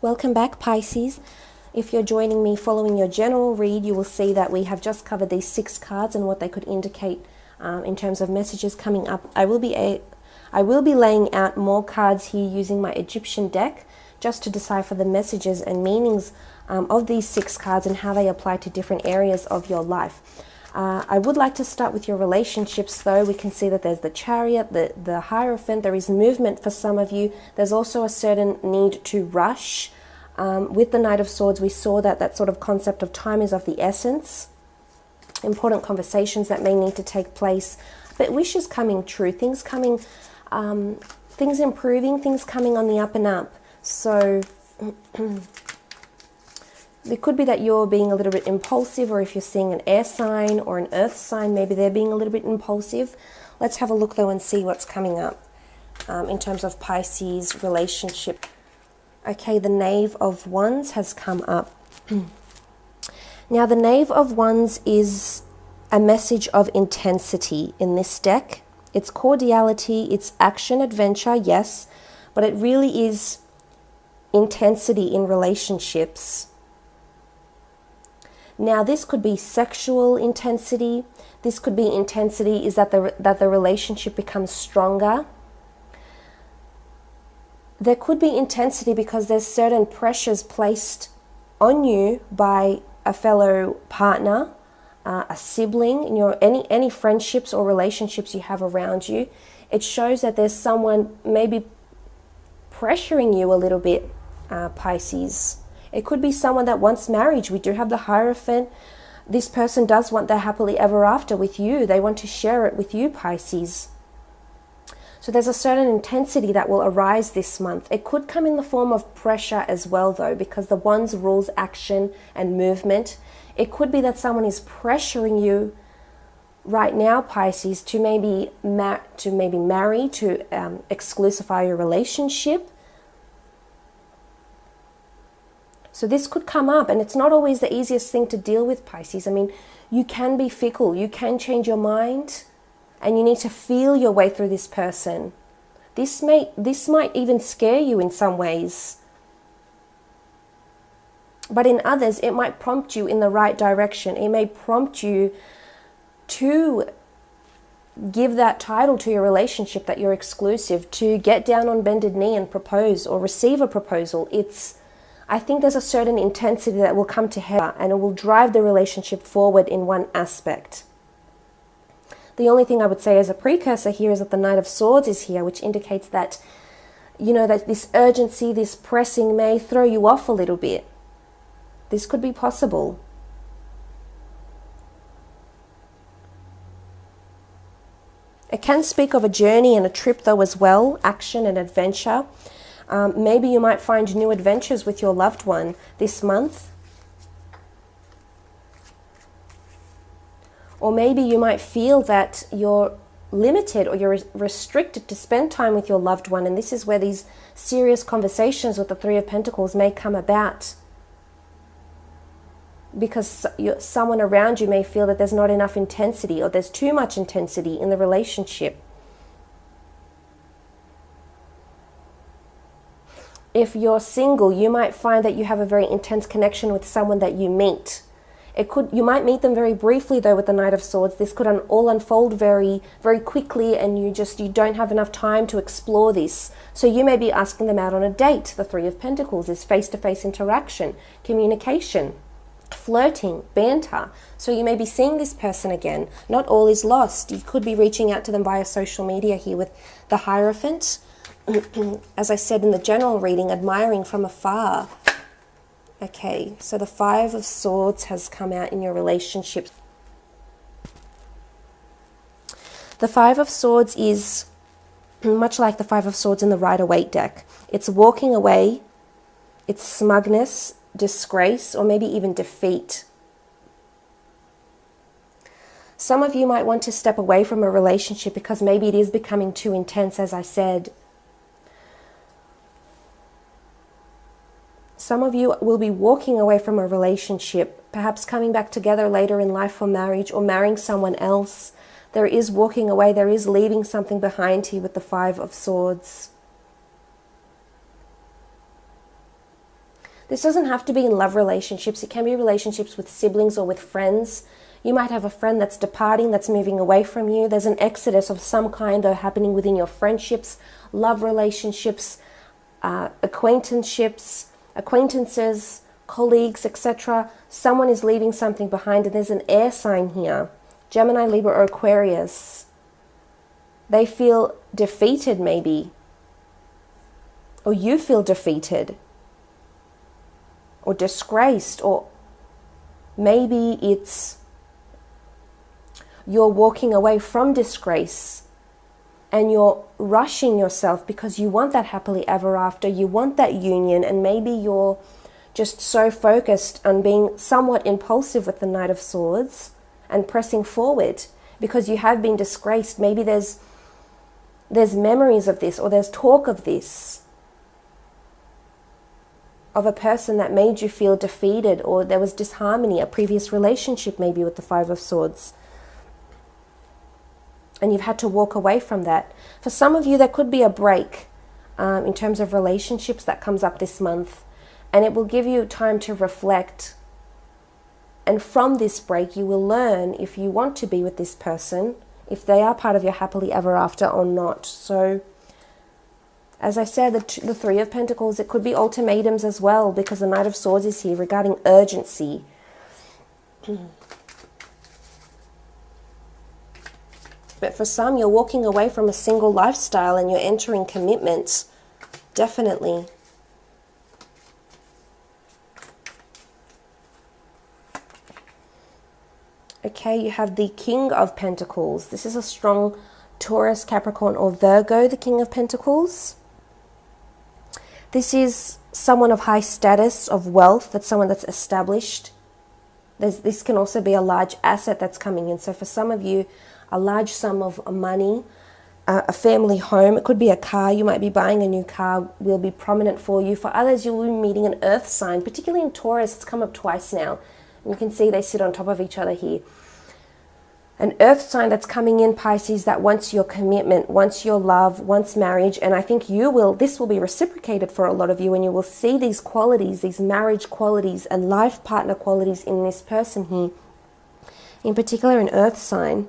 Welcome back, Pisces. If you're joining me following your general read, you will see that we have just covered these 6 cards and what they could indicate in terms of messages coming up. I will be laying out more cards here using my Egyptian deck just to decipher the messages and meanings of these 6 cards and how they apply to different areas of your life. I would like to start with your relationships, though. We can see that there's the Chariot, the Hierophant. There is movement for some of you. There's also a certain need to rush. With the Knight of Swords, we saw that sort of concept of time is of the essence. Important conversations that may need to take place. But wishes coming true, things coming, things improving, things coming on the up and up. So it could be that you're being a little bit impulsive, or if you're seeing an air sign or an earth sign, maybe they're being a little bit impulsive. Let's have a look though and see what's coming up in terms of Pisces relationship. Okay, the Knave of Wands has come up. Now, the Knave of Wands is a message of intensity in this deck. It's cordiality, it's action, adventure, yes, but it really is intensity in relationships. Now, this could be sexual intensity. This could be intensity is that the relationship becomes stronger. There could be intensity because there's certain pressures placed on you by a fellow partner, a sibling, in your any friendships or relationships you have around you. It shows that there's someone maybe pressuring you a little bit, Pisces. It could be someone that wants marriage. We do have the Hierophant. This person does want their happily ever after with you. They want to share it with you, Pisces. So there's a certain intensity that will arise this month. It could come in the form of pressure as well, though, because the Wands rules action and movement. It could be that someone is pressuring you right now, Pisces, to maybe marry, to exclusify your relationship. So this could come up, and it's not always the easiest thing to deal with, Pisces. I mean, you can be fickle, you can change your mind, and you need to feel your way through this person. This might even scare you in some ways. But in others, it might prompt you in the right direction. It may prompt you to give that title to your relationship that you're exclusive, to get down on bended knee and propose or receive a proposal. I think there's a certain intensity that will come to head, and it will drive the relationship forward in one aspect. The only thing I would say as a precursor here is that the Knight of Swords is here, which indicates that, you know, that this urgency, this pressing may throw you off a little bit. This could be possible. It can speak of a journey and a trip though as well, action and adventure. Maybe you might find new adventures with your loved one this month. Or maybe you might feel that you're limited or you're restricted to spend time with your loved one. And this is where these serious conversations with the Three of Pentacles may come about. Because someone around you may feel that there's not enough intensity, or there's too much intensity in the relationship. If you're single, you might find that you have a very intense connection with someone that you meet. You might meet them very briefly though with the Knight of Swords. This could all unfold very, very quickly, and you don't have enough time to explore this. So you may be asking them out on a date. The Three of Pentacles is face-to-face interaction, communication, flirting, banter. So you may be seeing this person again. Not all is lost. You could be reaching out to them via social media here with the Hierophant. As I said in the general reading, admiring from afar. Okay, so the Five of Swords has come out in your relationship. The Five of Swords is much like the Five of Swords in the Rider-Waite deck. It's walking away, it's smugness, disgrace, or maybe even defeat. Some of you might want to step away from a relationship because maybe it is becoming too intense, as I said. Some of you will be walking away from a relationship, perhaps coming back together later in life for marriage or marrying someone else. There is walking away, there is leaving something behind here with the Five of Swords. This doesn't have to be in love relationships. It can be relationships with siblings or with friends. You might have a friend that's departing, that's moving away from you. There's an exodus of some kind though happening within your friendships, love relationships, acquaintances, colleagues, etc. Someone is leaving something behind, and there's an air sign here. Gemini, Libra, or Aquarius. They feel defeated maybe. Or you feel defeated. Or disgraced. Or maybe it's you're walking away from disgrace and you're rushing yourself because you want that happily ever after. You want that union, and maybe you're just so focused on being somewhat impulsive with the Knight of Swords and pressing forward because you have been disgraced. Maybe there's memories of this, or there's talk of this, of a person that made you feel defeated, or there was disharmony, a previous relationship maybe with the Five of Swords. And you've had to walk away from that. For some of you, there could be a break in terms of relationships that comes up this month. And it will give you time to reflect. And from this break, you will learn if you want to be with this person, if they are part of your happily ever after or not. So, as I said, the Three of Pentacles, it could be ultimatums as well, because the Knight of Swords is here regarding urgency. But for some, you're walking away from a single lifestyle and you're entering commitment. Definitely. Okay, you have the King of Pentacles. This is a strong Taurus, Capricorn, or Virgo, the King of Pentacles. This is someone of high status, of wealth. That's someone that's established. This can also be a large asset that's coming in. So for some of you, a large sum of money, a family home. It could be a car. You might be buying a new car, will be prominent for you. For others, you will be meeting an earth sign, particularly in Taurus. It's come up twice now. And you can see they sit on top of each other here. An earth sign that's coming in, Pisces, that wants your commitment, wants your love, wants marriage. And I think this will be reciprocated for a lot of you, and you will see these qualities, these marriage qualities and life partner qualities in this person here. In particular, an earth sign.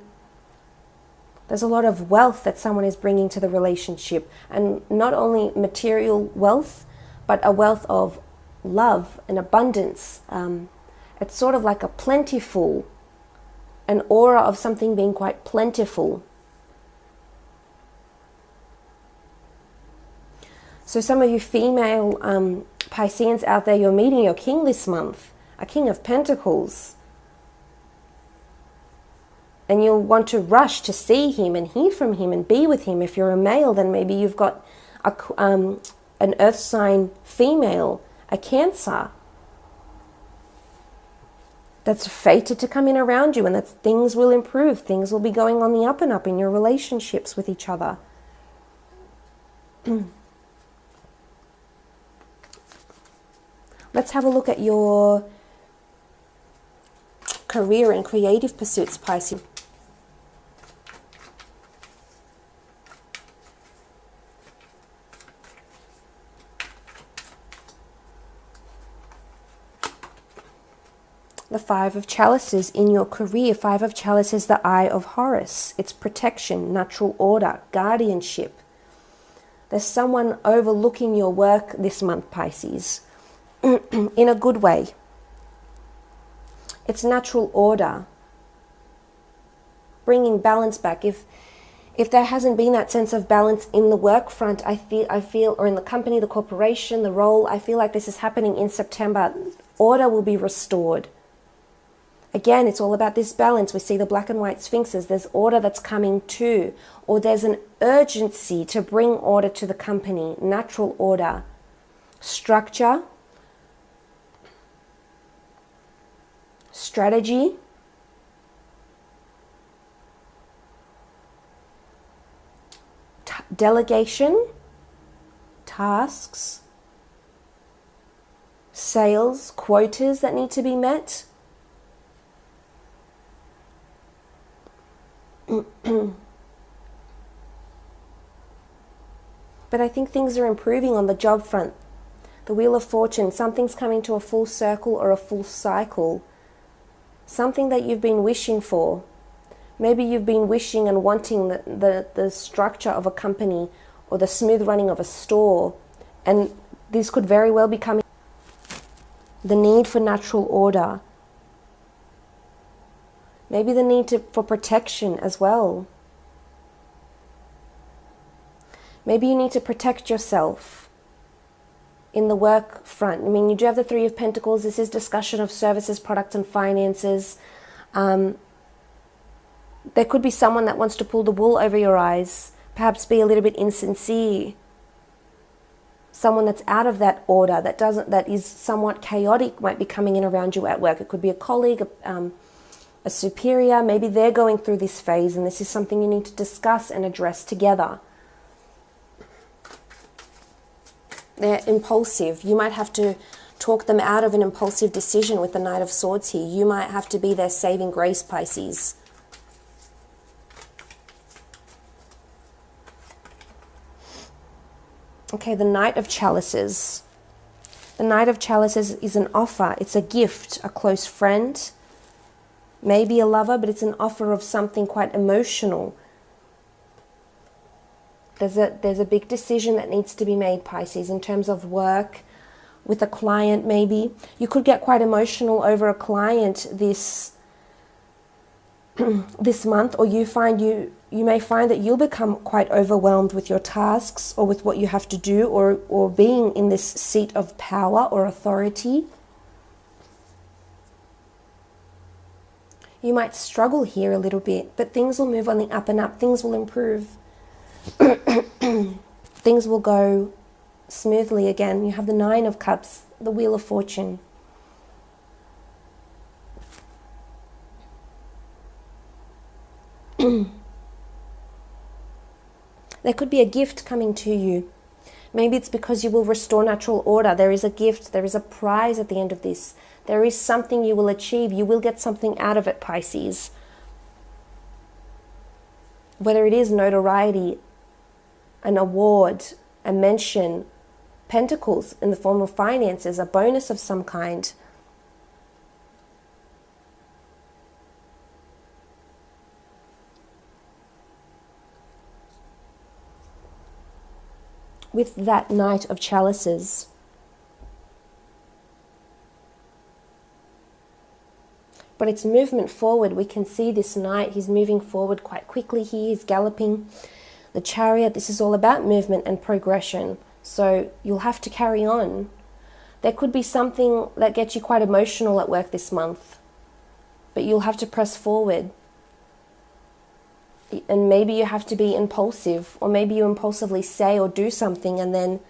There's a lot of wealth that someone is bringing to the relationship. And not only material wealth, but a wealth of love and abundance. It's sort of like a plentiful, an aura of something being quite plentiful. So some of you female Pisceans out there, you're meeting your king this month, a King of Pentacles. And you'll want to rush to see him and hear from him and be with him. If you're a male, then maybe you've got an earth sign female, a Cancer, that's fated to come in around you, and that things will improve. Things will be going on the up and up in your relationships with each other. Let's have a look at your career and creative pursuits, Pisces. The Five of Chalices in your career. Five of Chalices, the Eye of Horus. It's protection, natural order, guardianship. There's someone overlooking your work this month, Pisces, in a good way. It's natural order, bringing balance back. If there hasn't been that sense of balance in the work front, I feel, or in the company, the corporation, the role, I feel like this is happening in September. Order will be restored. Again, it's all about this balance. We see the black and white sphinxes. There's order that's coming too, or there's an urgency to bring order to the company, natural order, structure, strategy, delegation, tasks, sales, quotas that need to be met. But I think things are improving on the job front. The Wheel of Fortune, something's coming to a full circle or a full cycle. Something that you've been wishing for. Maybe you've been wishing and wanting the structure of a company or the smooth running of a store. And this could very well be coming. The need for natural order. Maybe the need for protection as well. Maybe you need to protect yourself in the work front. I mean, you do have the Three of Pentacles. This is discussion of services, product, and finances. There could be someone that wants to pull the wool over your eyes, perhaps be a little bit insincere. Someone that's out of that order, that is somewhat chaotic, might be coming in around you at work. It could be a colleague, a superior. Maybe they're going through this phase, and this is something you need to discuss and address together. They're impulsive. You might have to talk them out of an impulsive decision with the Knight of Swords here. You might have to be their saving grace, Pisces. Okay, the Knight of Chalices. The Knight of Chalices is an offer. It's a gift, a close friend, maybe a lover, but it's an offer of something quite emotional. There's a big decision that needs to be made, Pisces, in terms of work, with a client maybe. You could get quite emotional over a client this month, or you may find that you'll become quite overwhelmed with your tasks or with what you have to do, or being in this seat of power or authority. You might struggle here a little bit, but things will move on the up and up. Things will improve. Things will go smoothly again. You have the Nine of Cups, the Wheel of Fortune. There could be a gift coming to you. Maybe it's because you will restore natural order. There is a gift, there is a prize at the end of this. There is something you will achieve. You will get something out of it, Pisces. Whether it is notoriety, an award, a mention, pentacles in the form of finances, a bonus of some kind. With that Knight of Chalices, but it's movement forward. We can see this knight, he's moving forward quite quickly here, he's galloping. The Chariot, this is all about movement and progression, so you'll have to carry on. There could be something that gets you quite emotional at work this month, but you'll have to press forward. And maybe you have to be impulsive, or maybe you impulsively say or do something, and then,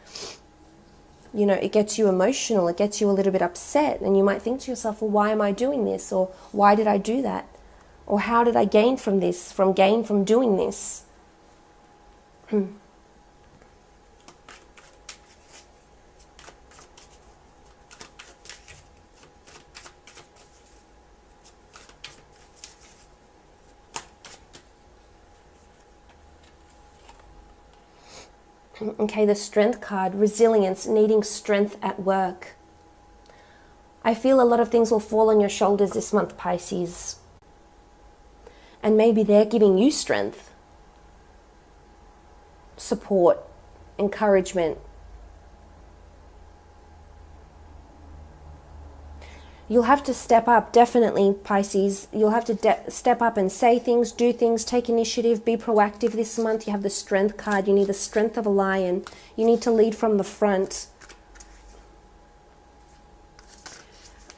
you know, it gets you emotional, it gets you a little bit upset, and you might think to yourself, well, why am I doing this? Or why did I do that? Or how did I gain from this, from doing this? Okay, the Strength card, resilience, needing strength at work. I feel a lot of things will fall on your shoulders this month, Pisces. And maybe they're giving you strength, support, encouragement. You'll have to step up, definitely, Pisces. You'll have to step up and say things, do things, take initiative, be proactive this month. You have the Strength card. You need the strength of a lion. You need to lead from the front.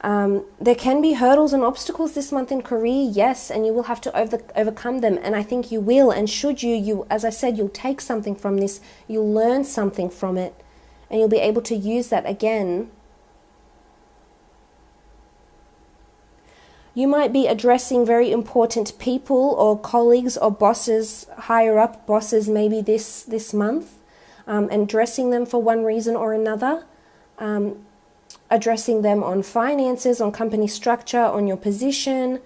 There can be hurdles and obstacles this month in career, yes, and you will have to overcome them, and I think you will. And should you, as I said, you'll take something from this, you'll learn something from it, and you'll be able to use that again. You might be addressing very important people or colleagues or bosses, higher up bosses maybe this month, and addressing them for one reason or another. Addressing them on finances, on company structure, on your position.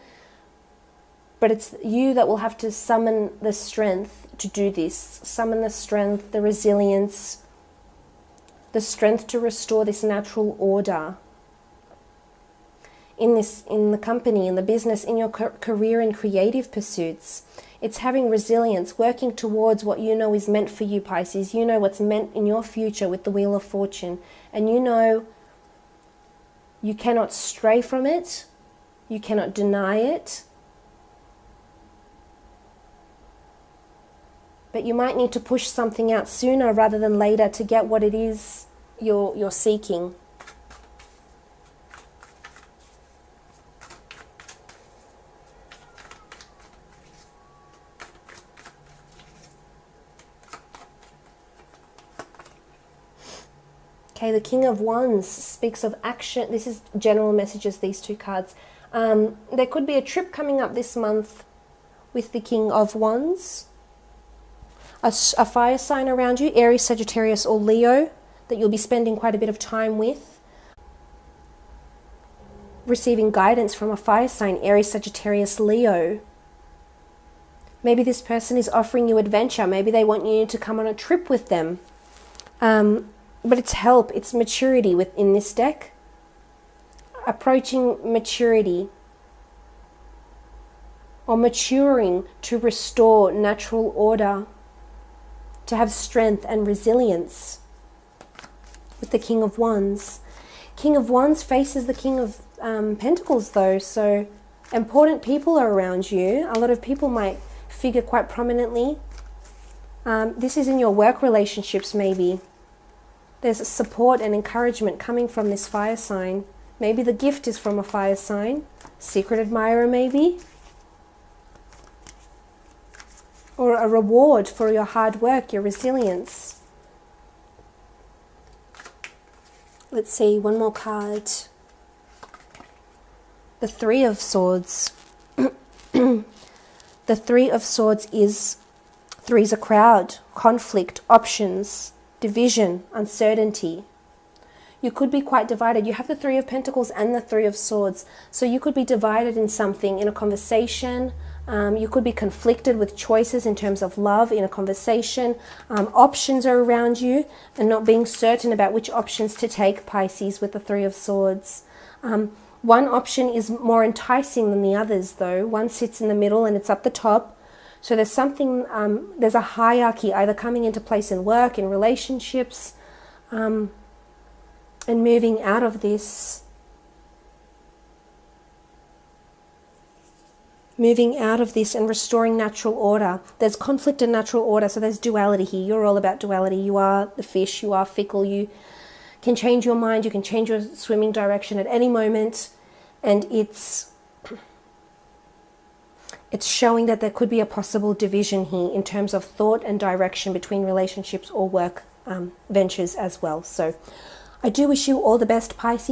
But it's you that will have to summon the strength to do this. Summon the strength, the resilience, the strength to restore this natural order in the company, in the business, in your career and creative pursuits. It's having resilience, working towards what you know is meant for you, Pisces. You know what's meant in your future with the Wheel of Fortune. And you know you cannot stray from it. You cannot deny it. But you might need to push something out sooner rather than later to get what it is you're seeking. Okay, the King of Wands speaks of action. This is general messages, these two cards. There could be a trip coming up this month with the King of Wands. A fire sign around you, Aries, Sagittarius or Leo, that you'll be spending quite a bit of time with. Receiving guidance from a fire sign, Aries, Sagittarius, Leo. Maybe this person is offering you adventure. Maybe they want you to come on a trip with them. But it's help, it's maturity within this deck. Approaching maturity. Or maturing to restore natural order. To have strength and resilience. With the King of Wands. King of Wands faces the King of Pentacles though. So important people are around you. A lot of people might figure quite prominently. This is in your work relationships maybe. There's support and encouragement coming from this fire sign. Maybe the gift is from a fire sign. Secret admirer maybe. Or a reward for your hard work, your resilience. Let's see, one more card. The Three of Swords. The Three of Swords is, three's a crowd, conflict, options, division, uncertainty. You could be quite divided. You have the Three of Pentacles and the Three of Swords. So you could be divided in something, in a conversation. You could be conflicted with choices in terms of love in a conversation. Options are around you and not being certain about which options to take, Pisces, with the Three of Swords. One option is more enticing than the others, though. One sits in the middle and it's up the top. So there's something, there's a hierarchy either coming into place in work, in relationships, and moving out of this. Moving out of this and restoring natural order. There's conflict and natural order, so there's duality here. You're all about duality. You are the fish, you are fickle, you can change your mind, you can change your swimming direction at any moment, and it's showing that there could be a possible division here in terms of thought and direction between relationships or work ventures as well. So I do wish you all the best, Pisces.